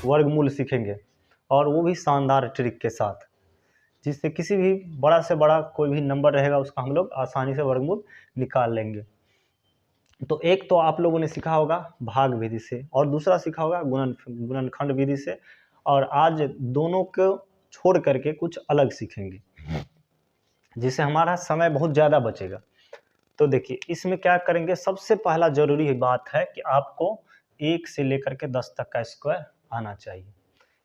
वर्गमूल सीखेंगे, और वो भी शानदार ट्रिक के साथ, जिससे किसी भी बड़ा से बड़ा कोई भी नंबर रहेगा उसका हम लोग आसानी से वर्गमूल निकाल लेंगे। तो एक तो आप लोगों ने सीखा होगा भाग विधि से, और दूसरा सीखा होगा गुणनखंड विधि से, और आज दोनों को छोड़ करके कुछ अलग सीखेंगे, जिससे हमारा समय बहुत ज़्यादा बचेगा। तो देखिए इसमें क्या करेंगे, सबसे पहला जरूरी बात है कि आपको 1 से लेकर के 10 तक का स्क्वायर आना चाहिए।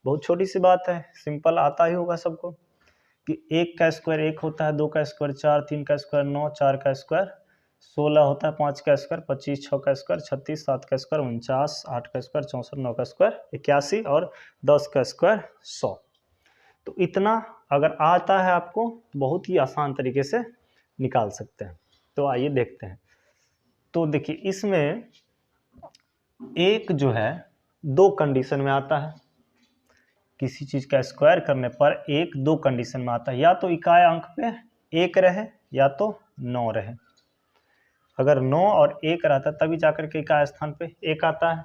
बहुत छोटी सी बात है, सिंपल आता ही होगा सबको कि 1 का स्क्वायर 1 होता है, 2 का स्क्वायर 4, 3 का स्क्वायर 9, 4 का स्क्वायर 16 होता है, 5 का स्क्वायर 25, 6 का स्क्वायर 36, 7 का स्क्वायर 49, 8 का स्क्वायर 64, 9 का स्क्वायर 81 और 10 का स्क्वायर 100। तो इतना अगर आता है आपको, बहुत ही आसान तरीके से निकाल सकते हैं। तो आइए देखते हैं। तो देखिए इसमें एक जो है 2 कंडीशन में आता है, किसी चीज़ का स्क्वायर करने पर 1 2 कंडीशन में आता है, या तो इकाई अंक पे 1 रहे या तो 9 रहे। अगर 9 और 1 रहता तभी जाकर के इकाई स्थान पे 1 आता है।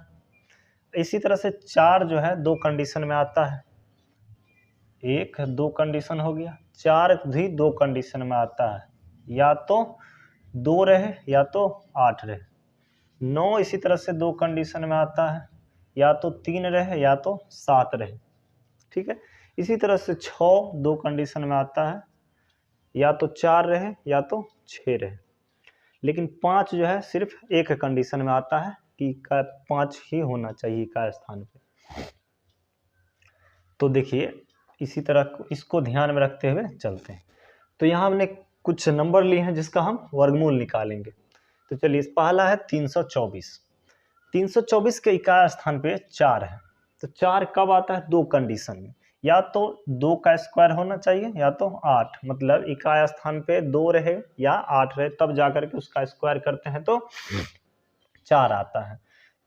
इसी तरह से 4 जो है 2 कंडीशन में आता है, 1 2 कंडीशन हो गया, 4 भी 2 कंडीशन में आता है, या तो 2 रहे या तो 8 रहे। 9 इसी तरह से 2 कंडीशन में आता है, या तो 3 रहे या तो 7 रहे। ठीक है, इसी तरह से 6 2 कंडीशन में आता है, या तो 4 रहे या तो 6 रहे। लेकिन 5 जो है सिर्फ एक कंडीशन में आता है कि 5 ही होना चाहिए का स्थान पे। तो देखिए इसी तरह इसको ध्यान में रखते हुए चलते हैं। तो यहाँ हमने कुछ नंबर लिए हैं जिसका हम वर्गमूल निकालेंगे। तो चलिए पहला है 324। 324 के इकाई स्थान पे 4 है। तो 4 कब आता है, 2 कंडीशन में, या तो 2 का स्क्वायर होना चाहिए या तो 8, मतलब इकाई स्थान पे 2 रहे या 8 रहे, तब जाकर के उसका स्क्वायर करते हैं तो 4 आता है।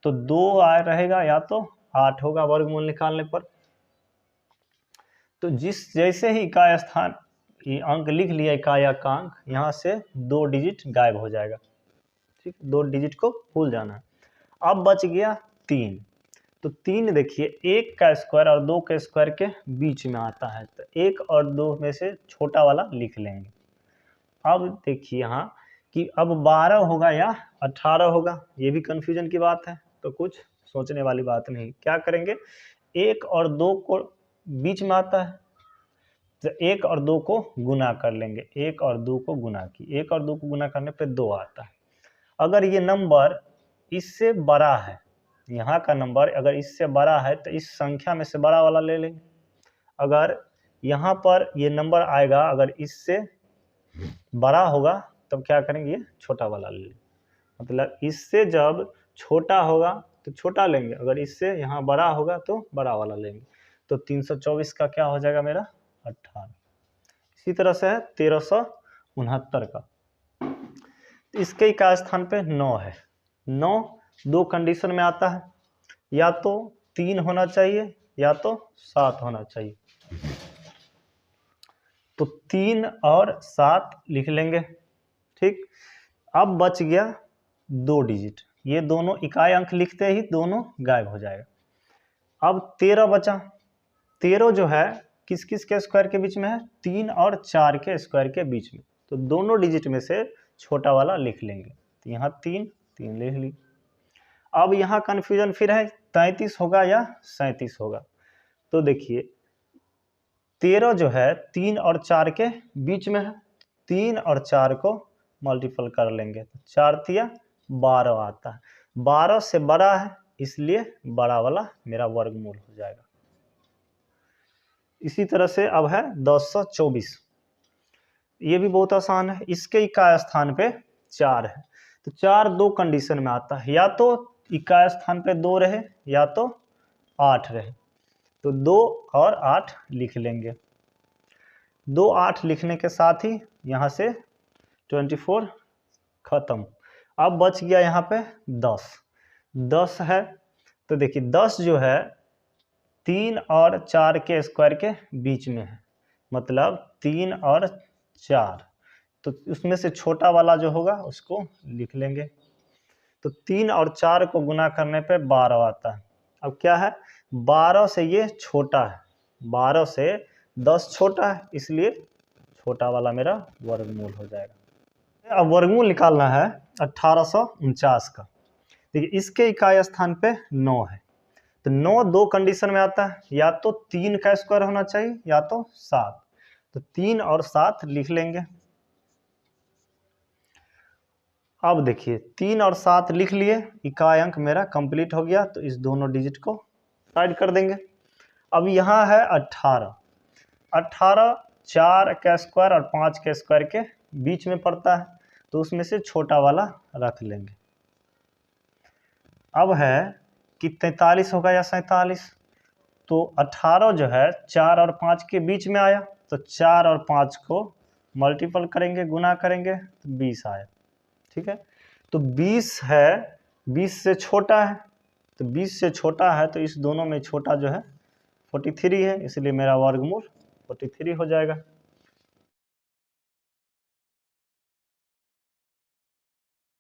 तो 2 रहेगा या तो 8 होगा वर्गमूल निकालने पर। तो जैसे ही इकाई स्थान ये अंक लिख लिया, इकाई का अंक, यहाँ से 2 डिजिट गायब हो जाएगा। ठीक, 2 डिजिट को भूल जाना है। अब बच गया 3। तो 3 देखिए 1 का स्क्वायर और 2 के स्क्वायर के बीच में आता है, तो 1 और 2 में से छोटा वाला लिख लेंगे। अब देखिए यहाँ कि अब 12 होगा या 18 होगा, ये भी कन्फ्यूजन की बात है, तो कुछ सोचने वाली बात नहीं। क्या करेंगे, 1 और 2 को बीच में आता है, तो 1 और 2 को गुना कर लेंगे। 1 और 2 को गुना की, 1 और 2 को गुना करने पे 2 आता है। अगर ये नंबर इससे बड़ा है, यहाँ का नंबर अगर इससे बड़ा है तो इस संख्या में से बड़ा वाला ले लेंगे। अगर यहाँ पर ये नंबर आएगा, अगर इससे बड़ा होगा तब क्या करेंगे, ये छोटा वाला ले लेंगे। मतलब इससे जब छोटा होगा तो छोटा लेंगे, अगर इससे यहाँ बड़ा होगा तो बड़ा वाला लेंगे। तो 324 का क्या हो जाएगा मेरा 18। इसी तरह से है 1369 का, इसके इकाई स्थान पे 9 है। 9 2 कंडीशन में आता है, या तो 3 होना चाहिए या तो 7 होना चाहिए। तो 3 और 7 लिख लेंगे। ठीक, अब बच गया 2 डिजिट, ये दोनों इकाई अंक लिखते ही दोनों गायब हो जाएगा। अब 13 बचा। 13 जो है किस किस के स्क्वायर के बीच में है, 3 और 4 के स्क्वायर के बीच में, तो दोनों डिजिट में से छोटा वाला लिख लेंगे। तो यहाँ 3 लिख ली। अब यहाँ कन्फ्यूजन फिर है, 33 होगा या 37 होगा। तो देखिए 13 जो है 3 और 4 के बीच में है, 3 और 4 को मल्टीपल कर लेंगे, तो 4 तिया 12 आता है। 12 से बड़ा है इसलिए बड़ा वाला मेरा वर्गमूल हो जाएगा। इसी तरह से अब है 1024। ये भी बहुत आसान है, इसके इकाई स्थान पे 4 है। तो 4 2 कंडीशन में आता है, या तो इकाई स्थान पे 2 रहे या तो 8 रहे। तो 2 और 8 लिख लेंगे। 2 8 लिखने के साथ ही यहाँ से 24 खत्म। अब बच गया यहाँ पे 10। 10 है, तो देखिए 10 जो है 3 और 4 के स्क्वायर के बीच में है, मतलब 3 और 4, तो उसमें से छोटा वाला जो होगा उसको लिख लेंगे। तो 3 और 4 को गुना करने पे 12 आता है। अब क्या है, 12 से ये छोटा है, 12 से 10 छोटा है, इसलिए छोटा वाला मेरा वर्गमूल हो जाएगा। अब वर्गमूल निकालना है 1849 का। देखिए इसके इकाई स्थान पे 9 है, तो 9 दो कंडीशन में आता है, या तो 3 का स्क्वायर होना चाहिए या तो 7। तो 3 और 7 लिख लेंगे। अब देखिए 3 और 7 लिख लिए, इकाई अंक मेरा कंप्लीट हो गया, तो इस दोनों डिजिट को साइड कर देंगे। अब यहाँ है 18, 18 4 का स्क्वायर और 5 के स्क्वायर के बीच में पड़ता है, तो उसमें से छोटा वाला रख लेंगे। अब है कि 43 होगा या 47, तो 18 जो है 4 और 5 के बीच में आया, तो 4 और 5 को मल्टीपल करेंगे, गुना करेंगे, तो 20 आया। ठीक है, तो 20 है, 20 से छोटा है, तो 20 से छोटा है, तो इस दोनों में छोटा जो है 43 है, इसलिए मेरा वर्गमूल 43 हो जाएगा।